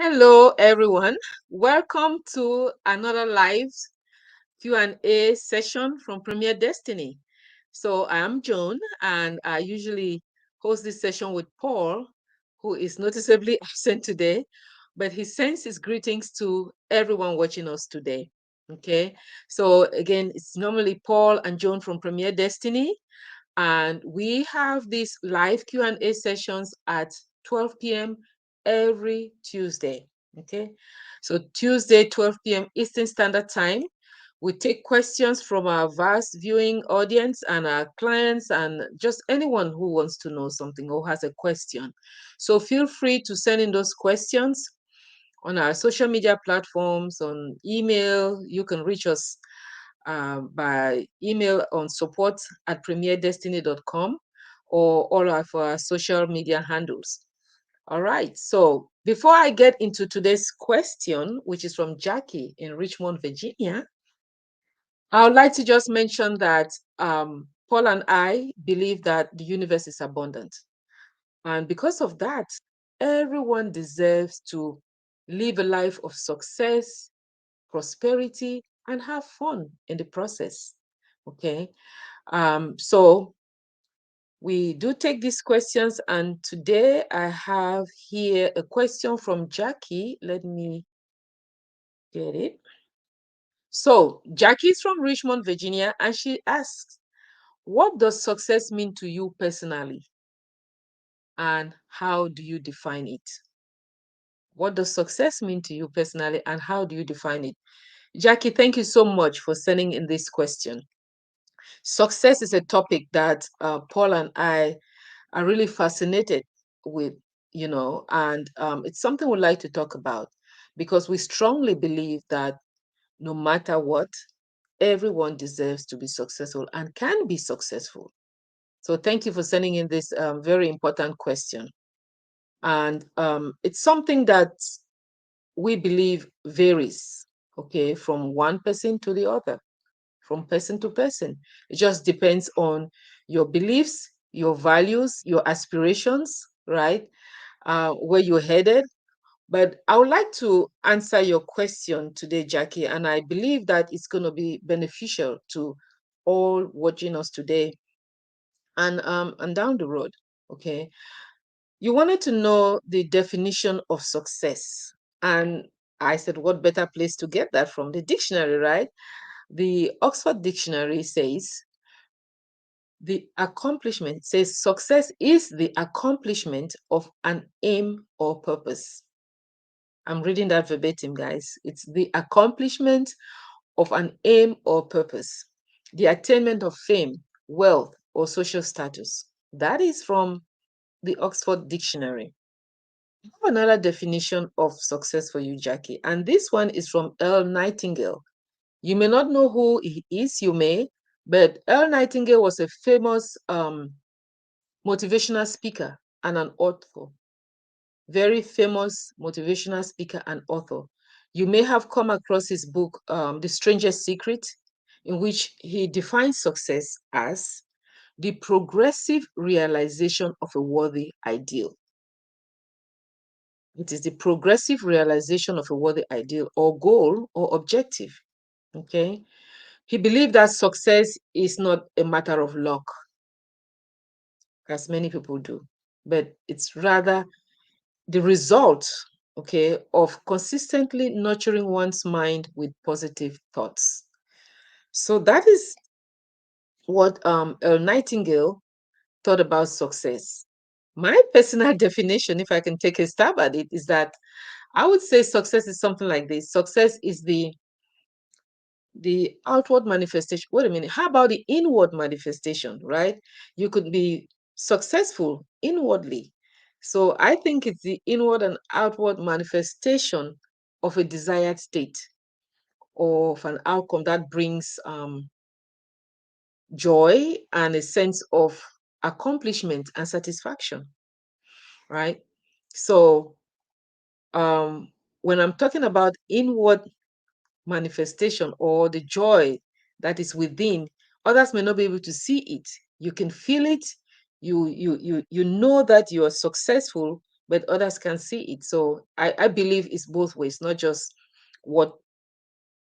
Hello, everyone. Welcome to another live Q&A session from Premier Destiny. So I'm Joan, and I usually host this session with Paul, who is noticeably absent today, but he sends his greetings to everyone watching us today. Okay, so again, it's normally Paul and Joan from Premier Destiny, and we have these live Q&A sessions at 12 p.m. every Tuesday. Okay, so Tuesday, 12 p.m. Eastern Standard Time. We take questions from our vast viewing audience and our clients and just anyone who wants to know something or has a question. So feel free to send in those questions on our social media platforms, on email. You can reach us by email on support@premierdestiny.com or all of our social media handles. All right. So before I get into today's question, which is from Jackie in Richmond, Virginia, I would like to just mention that Paul and I believe that the universe is abundant. And because of that, everyone deserves to live a life of success, prosperity, and have fun in the process. Okay. So we do take these questions, and today I have here a question from Jackie. Let me get it. So Jackie is from Richmond, Virginia, and she asks, what does success mean to you personally? And how do you define it? What does success mean to you personally, and how do you define it? Jackie, thank you so much for sending in this question. Success is a topic that Paul and I are really fascinated with, and it's something we'd like to talk about because we strongly believe that no matter what, everyone deserves to be successful and can be successful. So thank you for sending in this very important question. And it's something that we believe varies, okay, from one person to the other, from person to person. It just depends on your beliefs, your values, your aspirations, right? Where you're headed. But I would like to answer your question today, Jackie, and I believe that it's going to be beneficial to all watching us today and down the road. Okay. You wanted to know the definition of success. And I said, what better place to get that from? The dictionary, right? The Oxford Dictionary says the accomplishment, says success is the accomplishment of an aim or purpose. I'm reading that verbatim, guys. It's the accomplishment of an aim or purpose, the attainment of fame, wealth, or social status. That is from the Oxford Dictionary. I have another definition of success for you, Jackie, and this one is from Earl Nightingale. You may not know who he is, you may, but Earl Nightingale was a famous motivational speaker and an author. Very famous motivational speaker and author. You may have come across his book, The Strangest Secret, in which he defines success as the progressive realization of a worthy ideal. It is the progressive realization of a worthy ideal or goal or objective. Okay. He believed that success is not a matter of luck, as many people do, but it's rather the result, okay, of consistently nurturing one's mind with positive thoughts. So that is what Earl Nightingale thought about success. My personal definition, if I can take a stab at it, is that I would say success is something like this. Success is the outward manifestation. Wait a minute. How about the inward manifestation, right? You could be successful inwardly. So I think it's the inward and outward manifestation of a desired state or of an outcome that brings joy and a sense of accomplishment and satisfaction, right? So when I'm talking about inward manifestation or the joy that is within, others may not be able to see it. You can feel it. You know that you are successful, but others can see it. So I believe it's both ways, not just what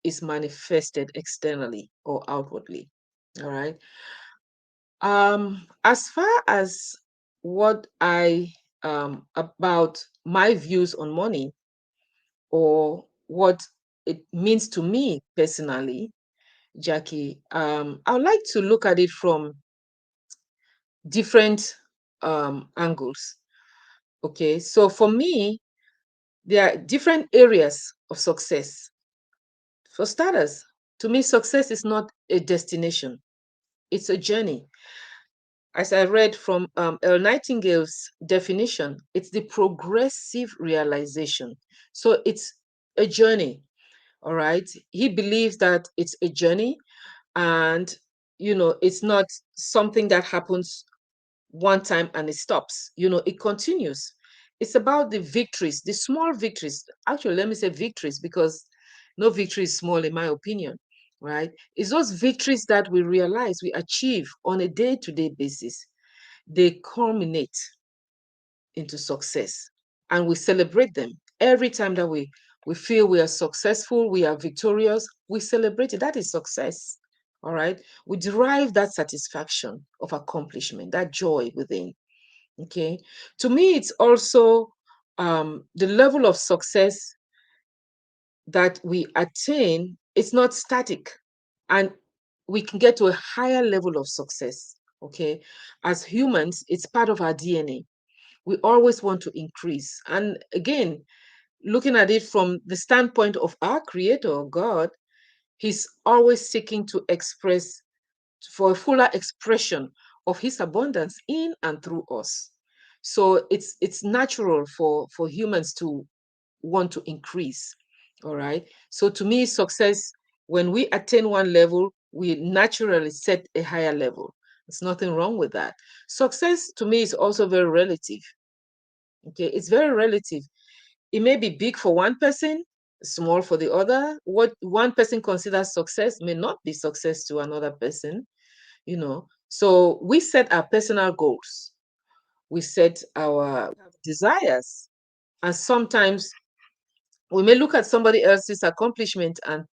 is manifested externally or outwardly. All right. As far as what I about my views on money or what it means to me personally, Jackie, I would like to look at it from different angles. Okay, so for me, there are different areas of success. For starters, to me, success is not a destination, it's a journey. As I read from El Nightingale's definition, it's the progressive realization. So it's a journey, all right? He believes that it's a journey and, it's not something that happens one time and it stops. It continues. It's about the victories, the small victories. Actually, let me say victories because no victory is small, in my opinion, right? It's those victories that we realize we achieve on a day to day basis. They culminate into success and we celebrate them every time that we feel we are successful, we are victorious, we celebrate it. That is success. All right, we derive that satisfaction of accomplishment, that joy within. Okay, to me it's also the level of success that we attain. It's not static, and we can get to a higher level of success. Okay, as humans, it's part of our DNA. We always want to increase. And again, looking at it from the standpoint of our creator, God, he's always seeking to express for a fuller expression of his abundance in and through us. So it's natural for humans to want to increase. All right. So to me, success, when we attain one level, we naturally set a higher level. There's nothing wrong with that. Success to me is also very relative. Okay, it's very relative. It may be big for one person, small for the other. What one person considers success may not be success to another person. So we set our personal goals, we set our desires, and sometimes we may look at somebody else's accomplishments and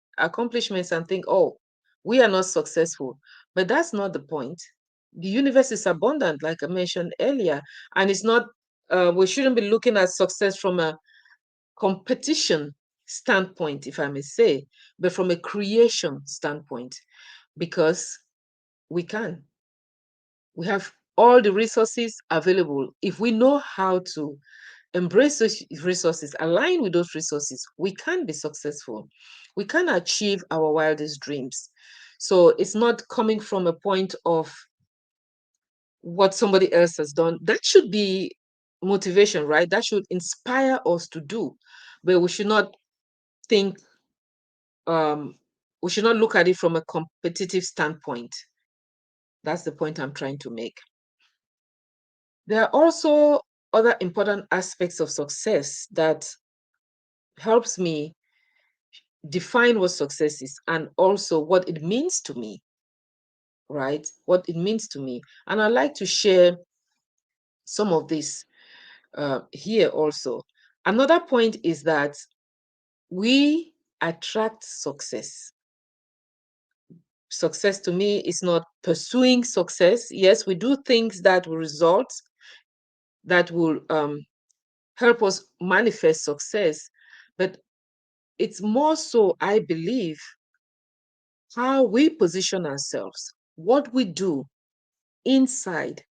think, oh, we are not successful. But that's not the point. The universe is abundant, like I mentioned earlier, and it's not. We shouldn't be looking at success from a competition standpoint, if I may say, but from a creation standpoint, because we can. We have all the resources available. If we know how to embrace those resources, align with those resources, we can be successful. We can achieve our wildest dreams. So it's not coming from a point of what somebody else has done. That should be motivation, right? That should inspire us to do. But we should not think, um, we should not look at it from a competitive standpoint. That's the point I'm trying to make. There are also other important aspects of success that helps me define what success is and also what it means to me, right? What it means to me. And I'd like to share some of this here also. Another point is that we attract success. Success to me is not pursuing success. Yes, we do things that will result, that will help us manifest success, but it's more so, I believe, how we position ourselves, what we do inside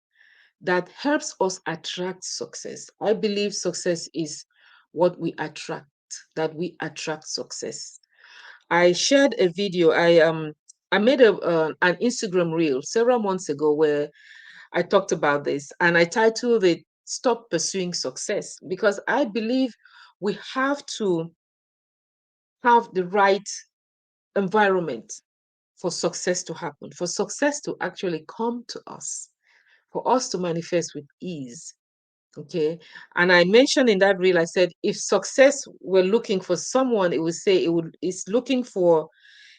that helps us attract success. I believe success is what we attract, that we attract success. I shared a video. I made an Instagram reel several months ago where I talked about this and I titled it Stop Pursuing Success, because I believe we have to have the right environment for success to happen, for success to actually come to us, for us to manifest with ease. Okay. And I mentioned in that reel, I said, if success were looking for someone, it would say it's looking for,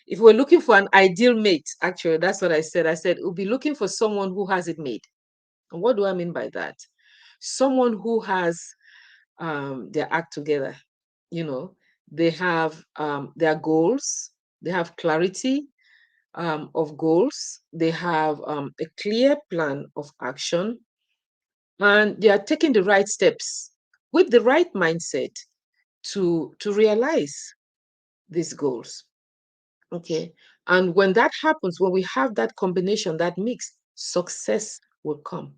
if we're looking for an ideal mate, actually, that's what I said. I said, it would be looking for someone who has it made. And what do I mean by that? Someone who has their act together. You know, they have their goals, they have clarity of goals, they have a clear plan of action, and they are taking the right steps with the right mindset to realize these goals. Okay. And when that happens, when we have that combination, that mix, success will come.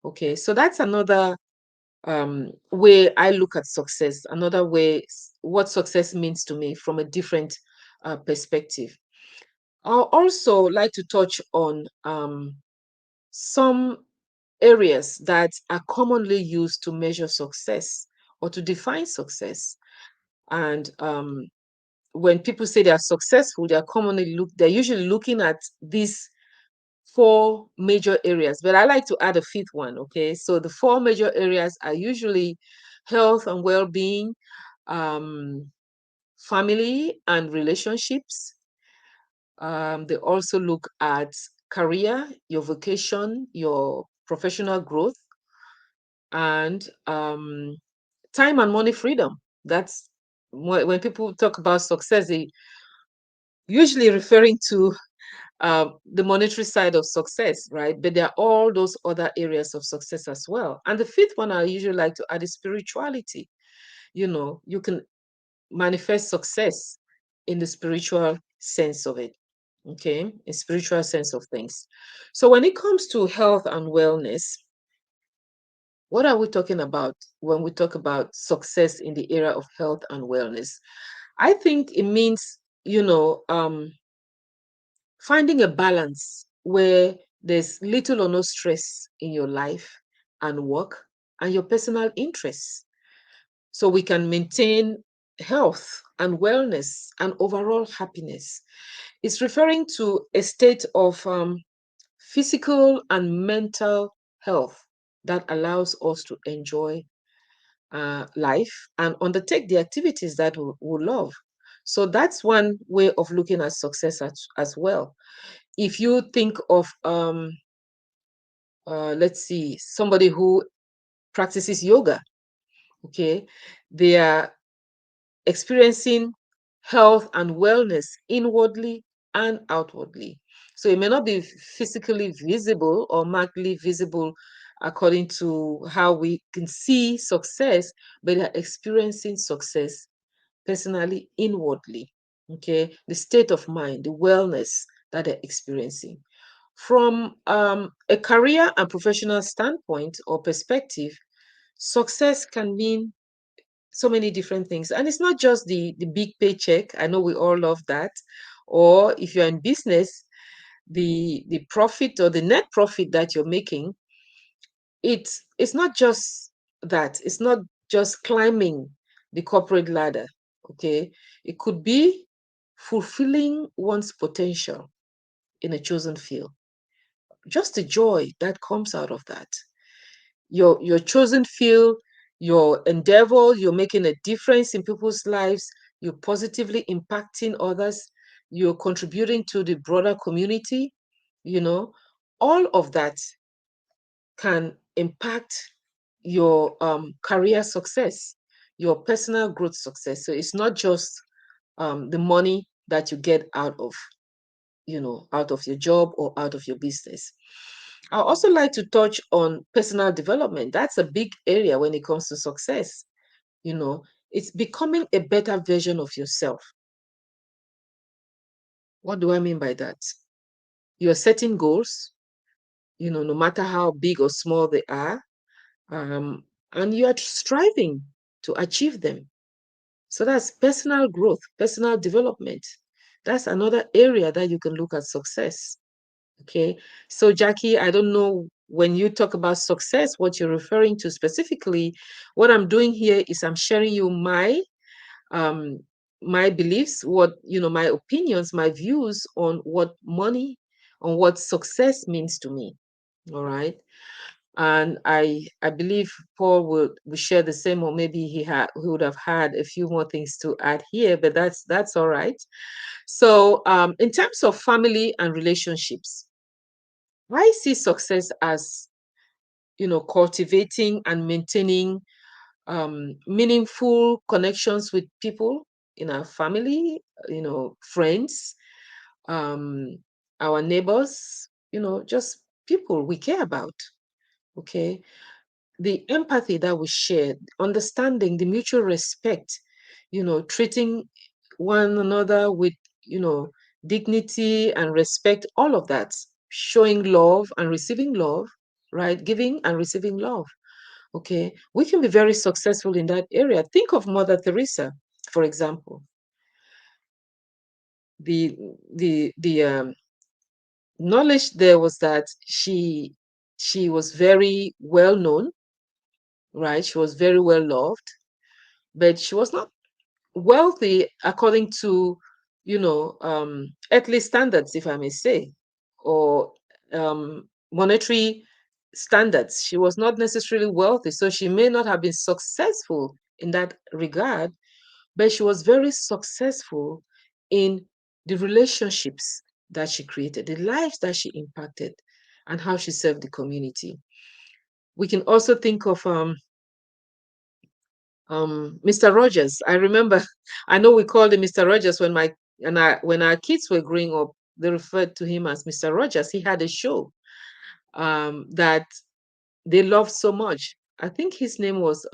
Okay. So that's another way I look at success, another way what success means to me from a different perspective. I'll also like to touch on some areas that are commonly used to measure success or to define success. And when people say they are successful, they're usually looking at these four major areas. But I like to add a fifth one. Okay, so the four major areas are usually health and well-being, um, family and relationships. They also look at career, your vocation, your professional growth, and time and money freedom. That's when people talk about success, they usually referring to the monetary side of success, right? But there are all those other areas of success as well. And the fifth one I usually like to add is spirituality. You know, you can manifest success in the spiritual sense of it, okay? In spiritual sense of things. So when it comes to health and wellness, what are we talking about when we talk about success in the area of health and wellness? I think it means, finding a balance where there's little or no stress in your life and work and your personal interests. So we can maintain health and wellness and overall happiness. It's referring to a state of physical and mental health that allows us to enjoy life and undertake the activities that we love. So that's one way of looking at success as well. If you think of let's see, somebody who practices yoga, okay, they are experiencing health and wellness inwardly and outwardly. So it may not be physically visible or markedly visible according to how we can see success, but they're experiencing success personally, inwardly. Okay, the state of mind, the wellness that they're experiencing. From a career and professional standpoint or perspective, success can mean so many different things. And it's not just the big paycheck. I know we all love that. Or if you're in business, the profit or the net profit that you're making, it's not just that. It's not just climbing the corporate ladder. Okay. It could be fulfilling one's potential in a chosen field. Just the joy that comes out of that. Your chosen field, your endeavor, you're making a difference in people's lives, you're positively impacting others, you're contributing to the broader community, you know, all of that can impact your career success, your personal growth success. So it's not just the money that you get out of your job or out of your business. I also like to touch on personal development. That's a big area when it comes to success. You know, it's becoming a better version of yourself. What do I mean by that? You're setting goals, no matter how big or small they are, and you are striving to achieve them. So that's personal growth, personal development. That's another area that you can look at success. Okay. So, Jackie, I don't know when you talk about success, what you're referring to specifically. What I'm doing here is I'm sharing you um my beliefs, my opinions, my views on what success means to me. All right. And I believe Paul will share the same, or maybe he would have had a few more things to add here, but that's all right. So in terms of family and relationships, I see success as, cultivating and maintaining meaningful connections with people in our family, friends, um, our neighbors, just people we care about. Okay. The empathy that we share, understanding the mutual respect, treating one another with, you know, dignity and respect, all of that, showing love and receiving love, right? Giving and receiving love. Okay. We can be very successful in that area. Think of Mother Teresa, for example. The the knowledge there was that she was very well known, right? She was very well loved, but she was not wealthy according to, earthly standards, if I may say, or monetary standards. She was not necessarily wealthy, so she may not have been successful in that regard, but she was very successful in the relationships that she created, the lives that she impacted, and how she served the community. We can also think of Mr. Rogers. I remember, I know we called him Mr. Rogers when our kids were growing up. They referred to him as Mr. Rogers. He had a show that they loved so much. I think his name was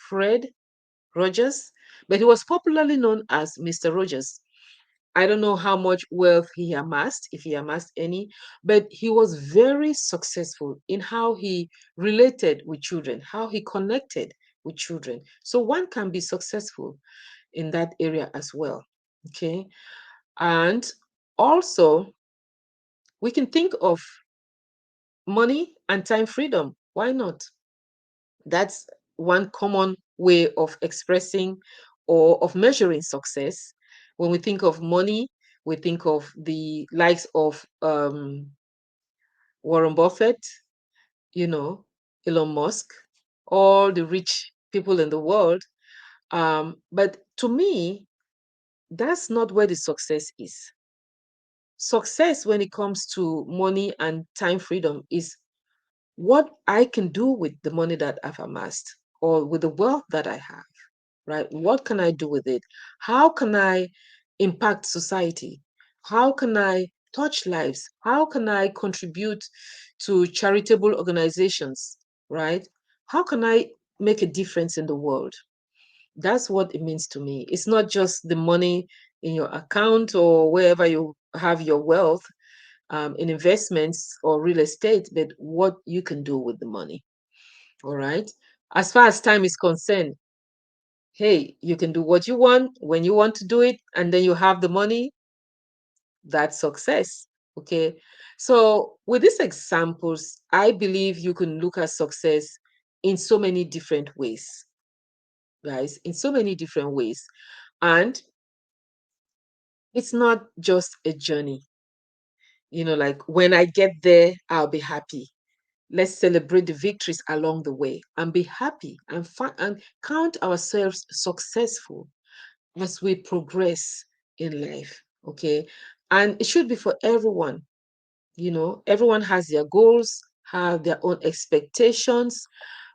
Fred Rogers, but he was popularly known as Mr. Rogers. I don't know how much wealth he amassed, if he amassed any, but he was very successful in how he related with children, how he connected with children. So one can be successful in that area as well. Okay. And also, we can think of money and time freedom. Why not? That's one common way of expressing or of measuring success. When we think of money, we think of the likes of Warren Buffett, you know, Elon Musk, all the rich people in the world. But to me, that's not where the success is. Success when it comes to money and time freedom is what I can do with the money that I've amassed or with the wealth that I have, right? What can I do with it? How can I impact society? How can I touch lives? How can I contribute to charitable organizations, right? How can I make a difference in the world? That's what it means to me. It's not just the money in your account or wherever you have your wealth, in investments or real estate, but what you can do with the money. All right. As far as time is concerned, hey, you can do what you want when you want to do it, and then you have the money. That's success. Okay. So, with these examples, I believe you can look at success in so many different ways, guys, in so many different ways. And it's not just a journey, like when I get there, I'll be happy. Let's celebrate the victories along the way and be happy and count ourselves successful as we progress in life. Okay. And it should be for everyone. Everyone has their goals, have their own expectations.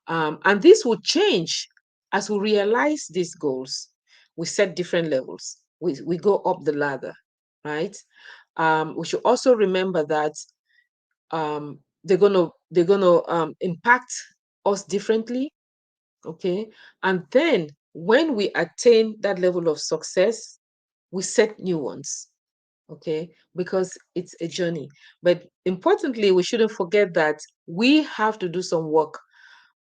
And this will change as we realize these goals. We set different levels, we go up the ladder, right? We should also remember that they're gonna impact us differently. Okay. And then when we attain that level of success, we set new ones. Okay, because it's a journey. But importantly, we shouldn't forget that we have to do some work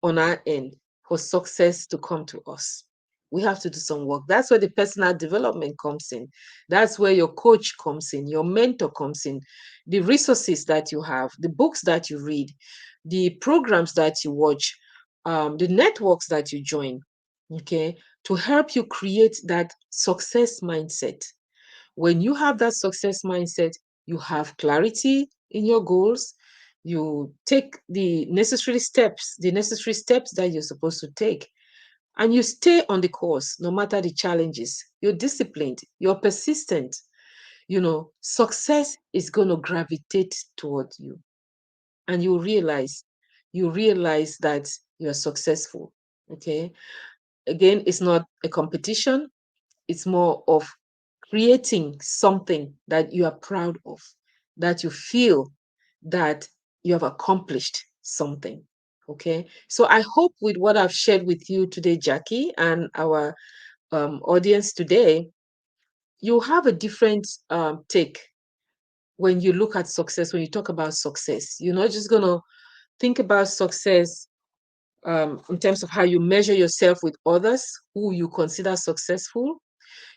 on our end for success to come to us. We have to do some work. That's where the personal development comes in. That's where your coach comes in, your mentor comes in, the resources that you have, the books that you read, the programs that you watch, the networks that you join, okay, to help you create that success mindset. When you have that success mindset, you have clarity in your goals. You take the necessary steps that you're supposed to take, and you stay on the course no matter the challenges. You're disciplined, you're persistent. Success is going to gravitate towards you, and you realize that you're successful. Okay. again, it's not a competition. It's more of creating something that you are proud of, that you feel that you have accomplished something. Okay. So I hope with what I've shared with you today, Jackie, and our audience today, you have a different take when you look at success, when you talk about success. You're not just going to think about success in terms of how you measure yourself with others who you consider successful.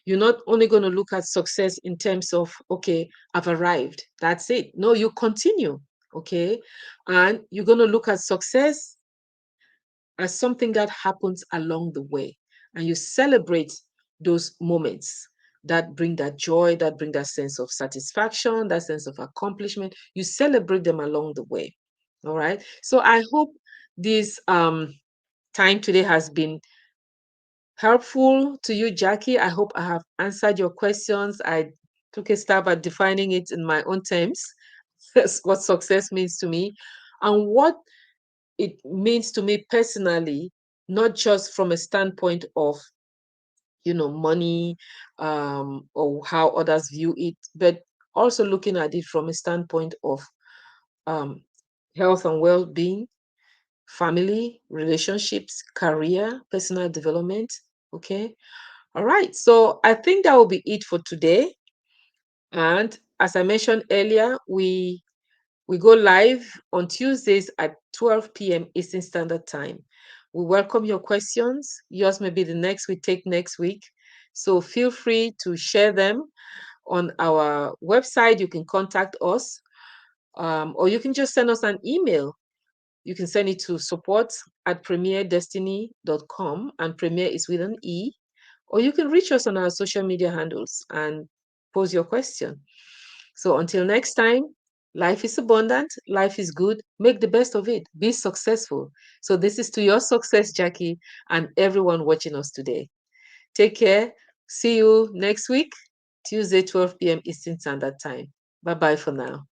You're not only going to look at success in terms of, okay, I've arrived, that's it. No, you continue, okay? And you're going to look at success as something that happens along the way. And you celebrate those moments that bring that joy, that bring that sense of satisfaction, that sense of accomplishment. You celebrate them along the way. All right. So I hope this time today has been helpful to you, Jackie. I hope I have answered your questions. I took a stab at defining it in my own terms. That's what success means to me and what it means to me personally, not just from a standpoint of, money, or how others view it, but also looking at it from a standpoint of um, health and well-being, family, relationships, career, personal development. Okay. All right. So I think that will be it for today. And as I mentioned earlier, we go live on Tuesdays at 12 p.m. Eastern Standard Time. We welcome your questions. Yours may be the next we take next week. So feel free to share them on our website. You can contact us, or you can just send us an email. You can send it to support@premierdestiny.com, and Premier is with an E. Or you can reach us on our social media handles and pose your question. So until next time, life is abundant, life is good, make the best of it, be successful. So this is to your success, Jackie, and everyone watching us today. Take care. See you next week, Tuesday, 12 p.m. Eastern Standard Time. Bye bye for now.